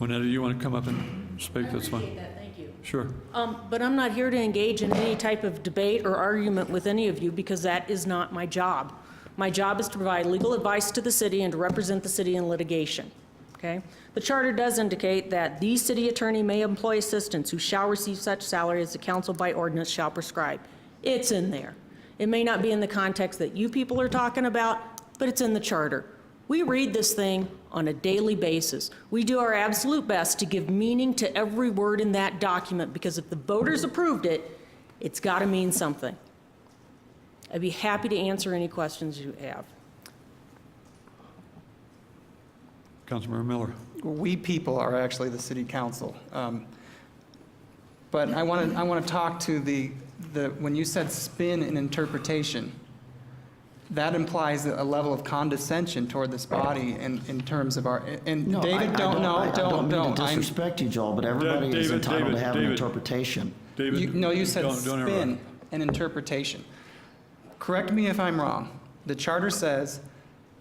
Wynetta, you want to come up and speak? That's fine. That, thank you. Sure. But I'm not here to engage in any type of debate or argument with any of you because that is not my job. My job is to provide legal advice to the city and to represent the city in litigation, okay? The charter does indicate that the city attorney may employ assistants who shall receive such salary as the council by ordinance shall prescribe. It's in there. It may not be in the context that you people are talking about, but it's in the charter. We read this thing on a daily basis. We do our absolute best to give meaning to every word in that document because if the voters approved it, it's got to mean something. I'd be happy to answer any questions you have. Councilmember Miller. We people are actually the city council. But I want to talk to when you said spin and interpretation, that implies a level of condescension toward this body in terms of our, and No, David, I don't mean to I'm- disrespect you, Joel, but everybody is entitled to have an David. interpretation. David, No, you said don't spin interrupt. and interpretation. Correct me if I'm wrong. The charter says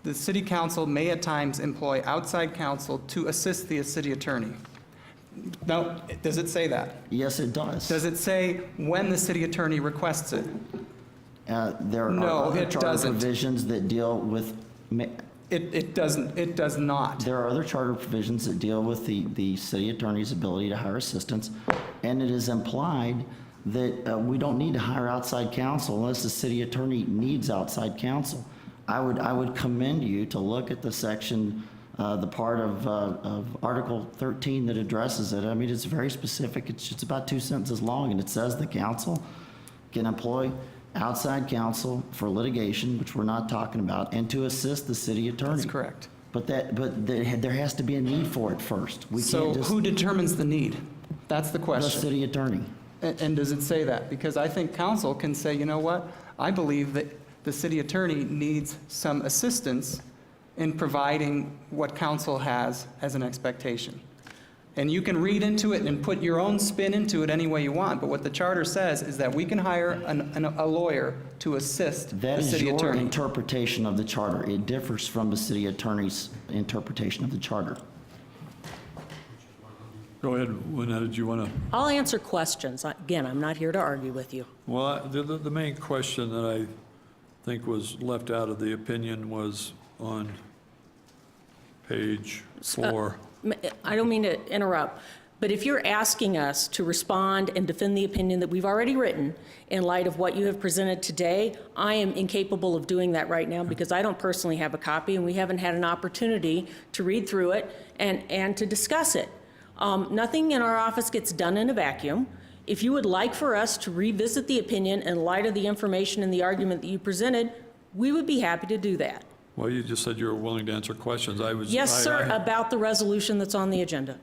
the city council may at times employ outside counsel to assist the city attorney. No, does it say that? Yes, it does. Does it say when the city attorney requests it? There are No, other it charter doesn't. provisions that deal with, It doesn't. It does not. there are other charter provisions that deal with the city attorney's ability to hire assistants, and it is implied that we don't need to hire outside counsel unless the city attorney needs outside counsel. I would commend you to look at the section, the part of Article 13 that addresses it. I mean, it's very specific. It's just about 2 sentences long, and it says the council can employ outside counsel for litigation, which we're not talking about, and to assist the city attorney. That's correct. But there has to be a need for it first. We So can't just, who determines the need? That's the the question. city attorney. And does it say that? Because I think council can say, you know what? I believe that the city attorney needs some assistance in providing what council has as an expectation. And you can read into it and put your own spin into it any way you want, but what the charter says is that we can hire a lawyer to assist That the is city your attorney. interpretation of the charter. It differs from the city attorney's interpretation of the charter. Go ahead, Wynetta, do you want to? I'll answer questions. Again, I'm not here to argue with you. Well, the main question that I think was left out of the opinion was on page 4. I don't mean to interrupt, but if you're asking us to respond and defend the opinion that we've already written in light of what you have presented today, I am incapable of doing that right now because I don't personally have a copy and we haven't had an opportunity to read through it and to discuss it. Nothing in our office gets done in a vacuum. If you would like for us to revisit the opinion in light of the information and the argument that you presented, we would be happy to do that. Well, you just said you were willing to answer questions. Yes, sir, about the resolution that's on the agenda.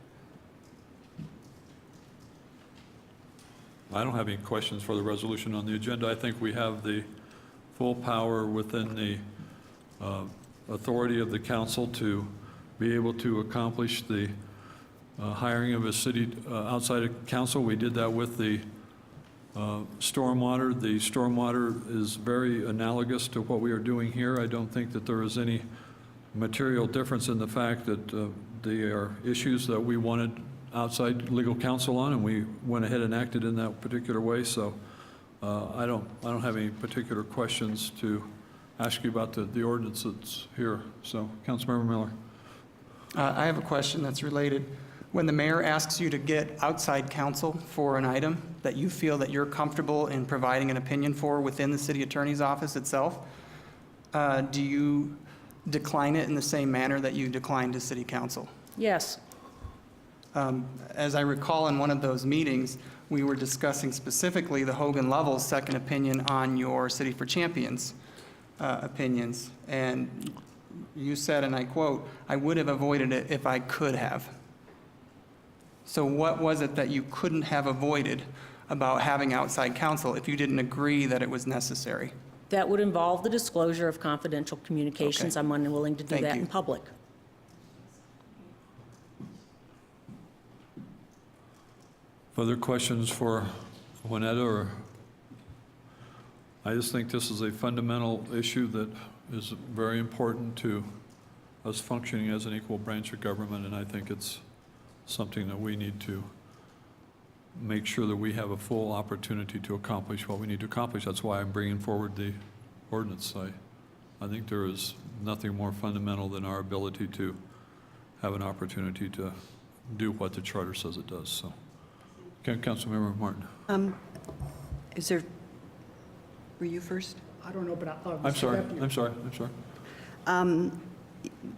I don't have any questions for the resolution on the agenda. I think we have the full power within the authority of the council to be able to accomplish the hiring of a city outside of council. We did that with the stormwater. The stormwater is very analogous to what we are doing here. I don't think that there is any material difference in the fact that there are issues that we wanted outside legal counsel on, and we went ahead and acted in that particular way. So I don't have any particular questions to ask you about the ordinance that's here. So, Councilmember Miller. I have a question that's related. When the mayor asks you to get outside counsel for an item that you feel that you're comfortable in providing an opinion for within the city attorney's office itself, do you decline it in the same manner that you declined to city council? Yes. As I recall in one of those meetings, we were discussing specifically the Hogan Lovell's second opinion on your City for Champions opinions. And you said, and I quote, "I would have avoided it if I could have." So what was it that you couldn't have avoided about having outside counsel if you didn't agree that it was necessary? That would involve the disclosure of confidential communications. Okay. I'm unwilling to do Thank that you. in public. Further questions for Wynetta? Or I just think this is a fundamental issue that is very important to us functioning as an equal branch of government, and I think it's something that we need to make sure that we have a full opportunity to accomplish what we need to accomplish. That's why I'm bringing forward the ordinance. I think there is nothing more fundamental than our ability to have an opportunity to do what the charter says it does. So, okay, Councilmember Martin. Is there, were you first? I don't know, but I'm sorry. I'm sorry.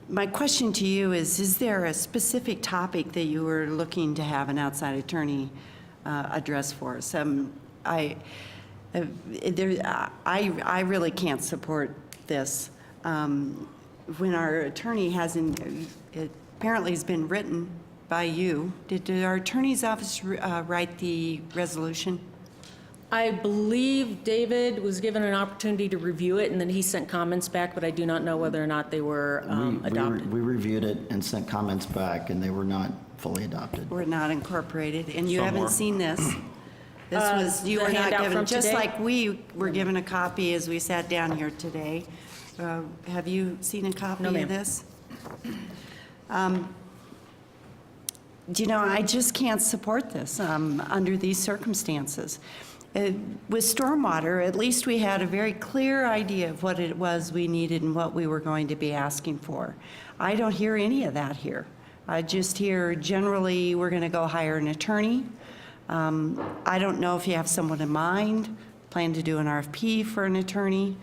My question to you is there a specific topic that you were looking to have an outside attorney address for us? I really can't support this. When our attorney hasn't, it apparently has been written by you. Did our attorney's office write the resolution? I believe David was given an opportunity to review it, and then he sent comments back, but I do not know whether or not they were adopted. We reviewed it and sent comments back, and they were not fully adopted. Were not incorporated, and you Some haven't were. seen this? This was, you the were not handout given, from just today? like we were given a copy as we sat down here today. Have you seen a copy No, of ma'am. this? You know, I just can't support this under these circumstances. With stormwater, at least we had a very clear idea of what it was we needed and what we were going to be asking for. I don't hear any of that here. I just hear generally, we're going to go hire an attorney. I don't know if you have someone in mind, plan to do an RFP for an attorney.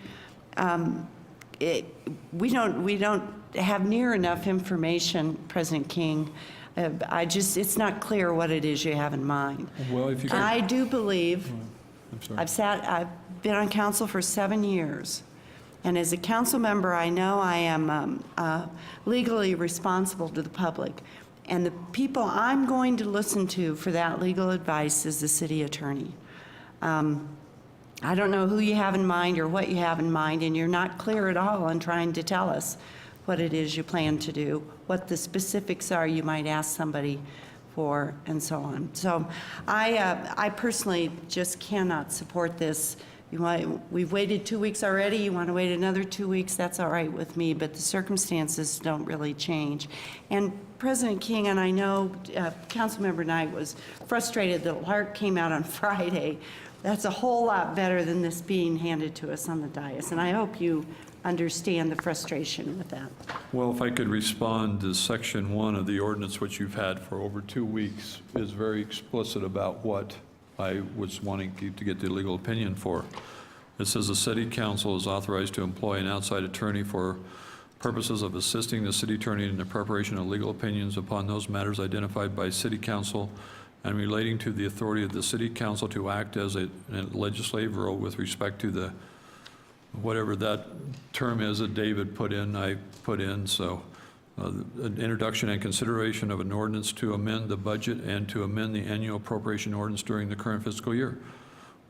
We don't have near enough information, President King. It's not clear what it is you have in mind. Well, if you could, I do believe, I'm sorry. I've been on council for 7 years, and as a council member, I know I am legally responsible to the public, and the people I'm going to listen to for that legal advice is the city attorney. I don't know who you have in mind or what you have in mind, and you're not clear at all on trying to tell us what it is you plan to do, what the specifics are you might ask somebody for, and so on. So I personally just cannot support this. We've waited 2 weeks already. You want to wait another 2 weeks, that's all right with me, but the circumstances don't really change. And President King, and I know Councilmember Knight was frustrated that Lark came out on Friday. That's a whole lot better than this being handed to us on the dais, and I hope you understand the frustration with that. Well, if I could respond to Section 1 of the ordinance, which you've had for over 2 weeks, is very explicit about what I was wanting to get the legal opinion for. It says the city council is authorized to employ an outside attorney for purposes of assisting the city attorney in the preparation of legal opinions upon those matters identified by city council and relating to the authority of the city council to act as a legislative role with respect to the whatever that term is that David put in, I put in. So an introduction and consideration of an ordinance to amend the budget and to amend the annual appropriation ordinance during the current fiscal year,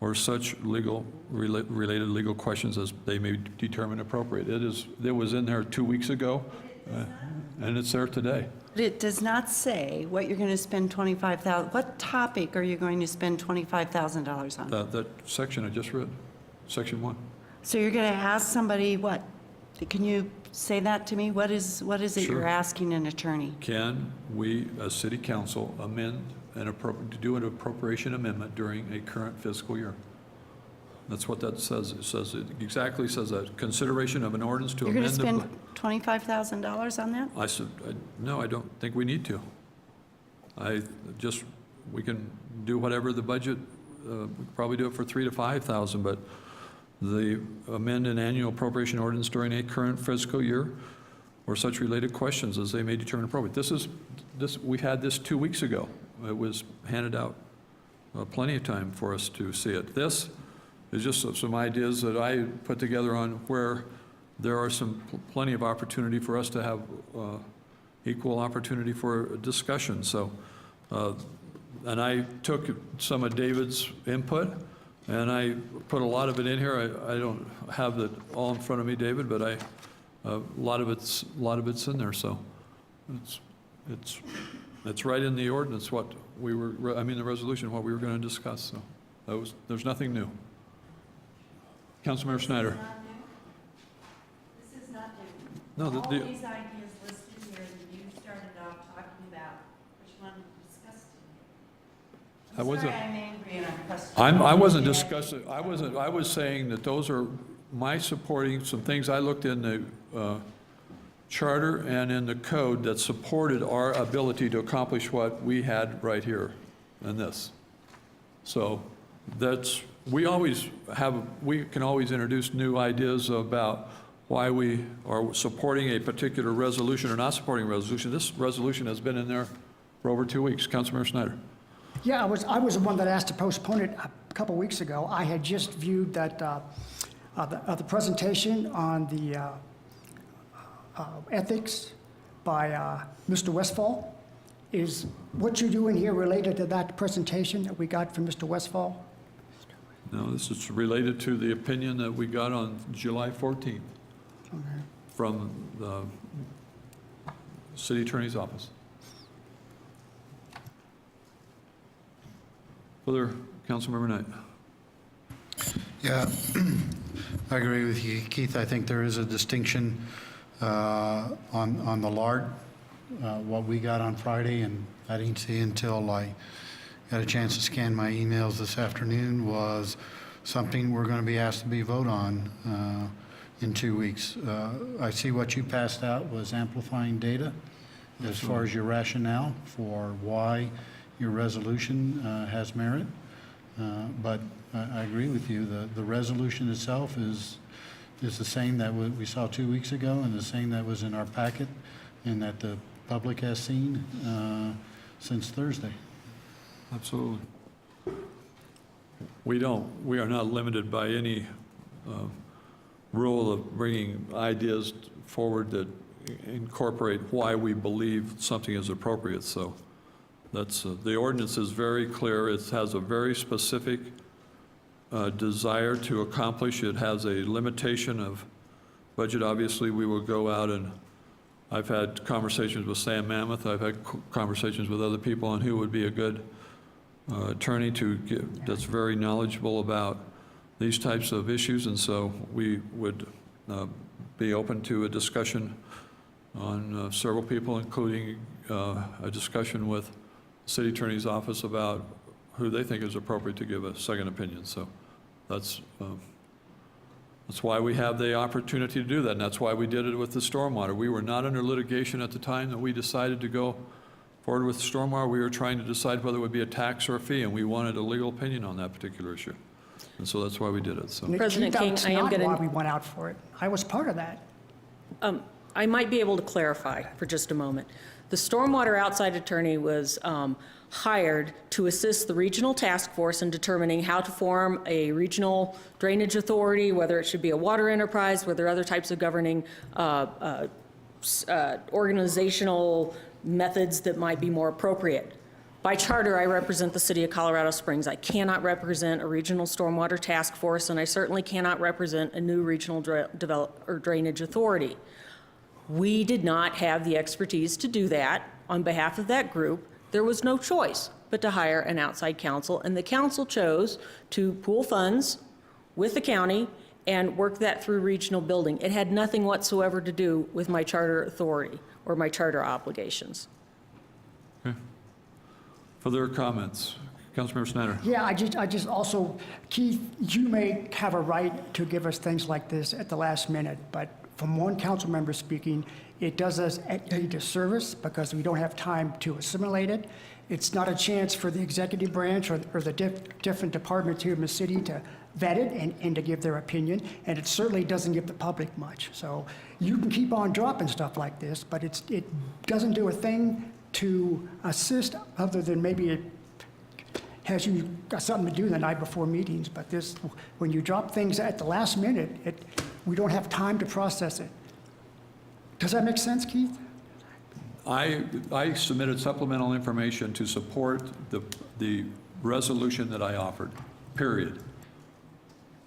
or such related legal questions as they may determine appropriate. It was in there 2 weeks ago, and it's there today. But it does not say what you're going to spend $25,000, what topic are you going to spend $25,000 on? That section I just read, Section 1. So you're going to ask somebody what? Can you say that to me? What is it Sure. you're asking an attorney? Can we, as city council, amend to do an appropriation amendment during a current fiscal year? That's what that says. It exactly says that. Consideration of an ordinance to You're going amend to the. spend $25,000 on that? I said, no, I don't think we need to. We can do whatever the budget, we could probably do it for $3,000 to $5,000, but the amend an annual appropriation ordinance during a current fiscal year or such related questions as they may determine appropriate. We had this 2 weeks ago. It was handed out plenty of time for us to see it. This is just some ideas that I put together on where there are plenty of opportunity for us to have equal opportunity for discussion. So, and I took some of David's input and I put a lot of it in here. I don't have it all in front of me, David, but a lot of it's in there. So it's right in the ordinance what the resolution, what we were going to discuss. So there's nothing new. Councilmember Snyder. This is not new. No, All these ideas listed here that you started off talking about, which I wasn't, I'm angry and I'm frustrated. I wasn't discussing, I was saying that those are my supporting some things I looked in the charter and in the code that supported our ability to accomplish what we had right here in this. So that's, we can always introduce new ideas about why we are supporting a particular resolution or not supporting a resolution. This resolution has been in there for over 2 weeks. Councilmember Snyder. Yeah, I was the one that asked to postpone it a couple weeks ago. I had just viewed that, the presentation on the ethics by Mr. Westfall. Is what you're doing here related to that presentation that we got from Mr. Westfall? No, this is related to the opinion that we got on July 14th from the city attorney's office. Further, Councilmember Knight. Yeah, I agree with you, Keith. I think there is a distinction on the LART, what we got on Friday, and I didn't see until I got a chance to scan my emails this afternoon, was something we're going to be asked to be vote on in 2 weeks. I see what you passed out was amplifying data as far as your rationale for why your resolution has merit. But I agree with you. The resolution itself is the same that we saw 2 weeks ago and the same that was in our packet and that the public has seen since Thursday. Absolutely. We are not limited by any rule of bringing ideas forward that incorporate why we believe something is appropriate. So that's, the ordinance is very clear. It has a very specific desire to accomplish. It has a limitation of budget. Obviously, we will go out and I've had conversations with Sam Mammoth. I've had conversations with other people on who would be a good attorney to get, that's very knowledgeable about these types of issues. And so we would be open to a discussion on several people, including a discussion with the city attorney's office about who they think is appropriate to give a second opinion. So that's why we have the opportunity to do that, and that's why we did it with the stormwater. We were not under litigation at the time that we decided to go forward with stormwater. We were trying to decide whether it would be a tax or a fee, and we wanted a legal opinion on that particular issue. And so that's why we did it. So President King, I am That's gonna- not why we went out for it. I was part of that. I might be able to clarify for just a moment. The stormwater outside attorney was hired to assist the regional task force in determining how to form a regional drainage authority, whether it should be a water enterprise, whether other types of governing organizational methods that might be more appropriate. By charter, I represent the city of Colorado Springs. I cannot represent a regional stormwater task force, and I certainly cannot represent a new regional drainage authority. We did not have the expertise to do that. On behalf of that group, there was no choice but to hire an outside counsel, and the council chose to pool funds with the county and work that through regional building. It had nothing whatsoever to do with my charter authority or my charter obligations. okay. Further comments? Councilmember Snyder. Yeah, I just also, Keith, you may have a right to give us things like this at the last minute, but from one council member speaking, it does us a disservice because we don't have time to assimilate it. It's not a chance for the executive branch or the different departments here in the city to vet it and to give their opinion, and it certainly doesn't give the public much. So you can keep on dropping stuff like this, but it doesn't do a thing to assist other than maybe it has you got something to do the night before meetings. But this, when you drop things at the last minute, we don't have time to process it. Does that make sense, Keith? I submitted supplemental information to support the resolution that I offered, period.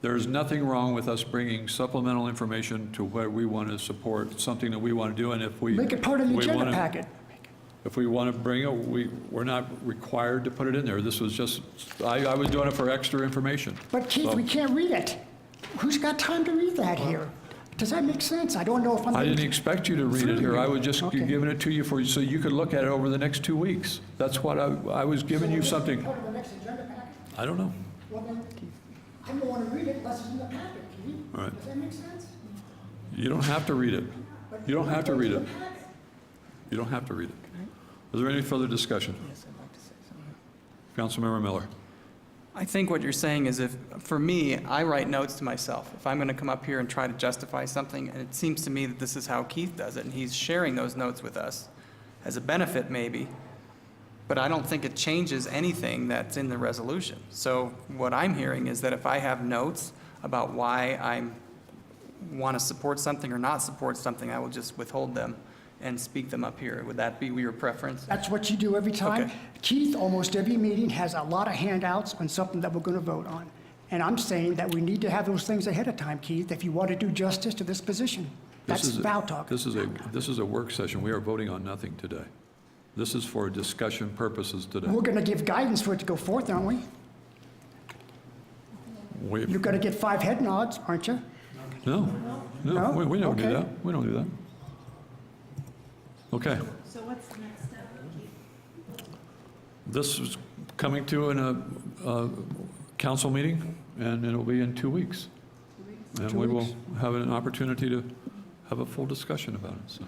There's nothing wrong with us bringing supplemental information to where we want to support something that we want to do, and if we... Make it part of the we agenda wanna- packet. If we want to bring it, we're not required to put it in there. This was just, I was doing it for extra information. But Keith, So- we can't read it. Who's got time to read that here? Does that make sense? I don't know if I'm... I didn't expect you to read it here. I was just Okay. giving it to you so you could look at it over the next 2 weeks. That's what I was giving you something. Part of the next agenda packet? I don't know. Well, then, I don't want to read it unless it's in the packet, Keith. All right. Does that make sense? You don't have to read it. You don't have to read it. You don't have to read it. Is there any further discussion? Councilmember Miller. I think what you're saying is for me, I write notes to myself. If I'm going to come up here and try to justify something, and it seems to me that this is how Keith does it, and he's sharing those notes with us as a benefit maybe, but I don't think it changes anything that's in the resolution. So what I'm hearing is that if I have notes about why I want to support something or not support something, I will just withhold them and speak them up here. Would that be your preference? That's what you do every time. Okay. Keith, almost every meeting, has a lot of handouts on something that we're going to vote on. And I'm saying that we need to have those things ahead of time, Keith, if you want to do justice to this position. This That's is a- foul talk. This is a work session. We are voting on nothing today. This is for discussion purposes today. We're going to give guidance for it to go forth, aren't we? You're going to get 5 head nods, aren't you? No, No? we don't do Okay. that. We don't do that. Okay. So what's the next step? This is coming to a council meeting, and it'll be in 2 weeks. And 2 we will weeks. have an opportunity to have a full discussion about it, so.